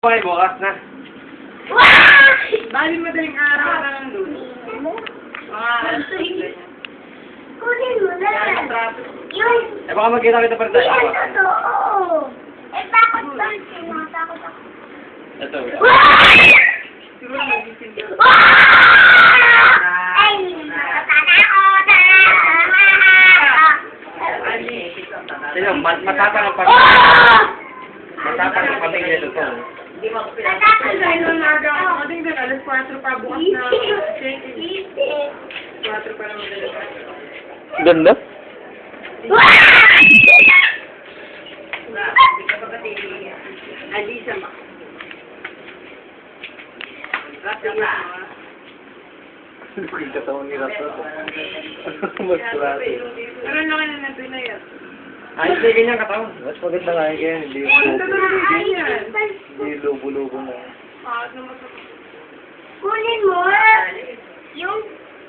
Okay, bukas na. Bali madaling araw na lang doon. Kunin mo na. Yun. Eh, baka magkita kita pa rin tayo. Yan, totoo. Eh, takot ba? Takot ako. Ito. Siguro nagising doon. Ay, natatakot. Sino, matapang ang matapang ang pamilya ito. Natatakot. Ay, nung naga ako, tingnan, alas 4 pa bukas na. 4 pa naman dalawa. Ganda. Alisa ma. Rasa Katawan ni Rato. Mas grabe. Pero laki na natin na yan. Ayos na ganyan katawan. Mas maganda nga yan. Hindi Ang tatulog yan. hindi lubo-lubo na. Kunin mo.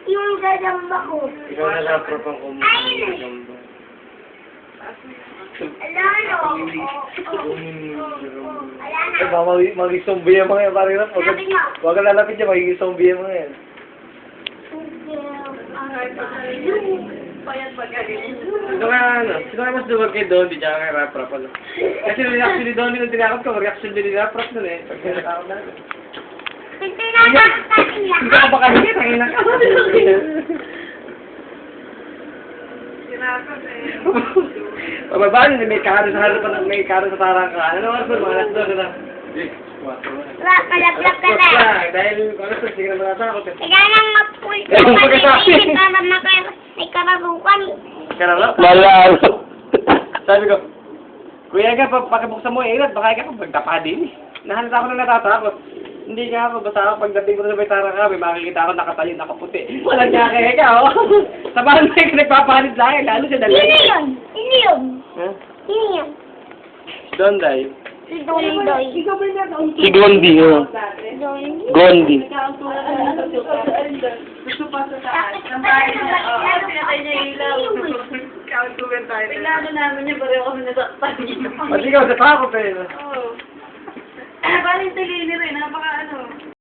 Yung gagamba ko. Ikaw na lang propang kumulong. Alano. Eh, baka magiging zombie yung mga yan. Parang yan. Huwag ka lalapit niya. Magiging zombie yung mga yan. Sino kaya ano? Sino kaya mas duwag kay Don? Di siya kay Rap-Rap ano? Kasi reaction ni Don nung tinakot ko, reaction din ni Rap-Rap nun eh. Pag tinakot na. Hindi ka baka hindi, tangina ka. Sinasot eh. Pababaan, may karo sa harapan, may karo sa tarang ka. Ano oras ba? Mga alas 12 na. Malap-lap ka na. Dahil alas 12, sige na matatakot eh. Kaya lang mapul ka pa may karabukan. Kararap? Malalo. Sabi ko, Kuya ka, pakibuksan mo yung ilat, baka ka magtapa din. Nahanap ako na natatakot. Hindi nga ako, basta ako pagdating ko na sa may tarang ka, may makikita ako nakatayo, nakaputi. Walang niya kaya ka, oh. Sabahan mo yung nagpapahanit sa akin, lalo siya dalawa. Sino yun? Sino yun? Huh? Sino yun? Don't die. Si Dondoy. Ikaw ba na Si Gondi. Dondoy. Gondi. gusto pa sa taas. Ang bahay niya. Oo, pinatay niya yung ilaw. Kauntugan tayo. Tingnan namin niya, pareho kami nasaktan niya. Pati ikaw, natakot eh. Oo. Parang talini rin, napaka ano.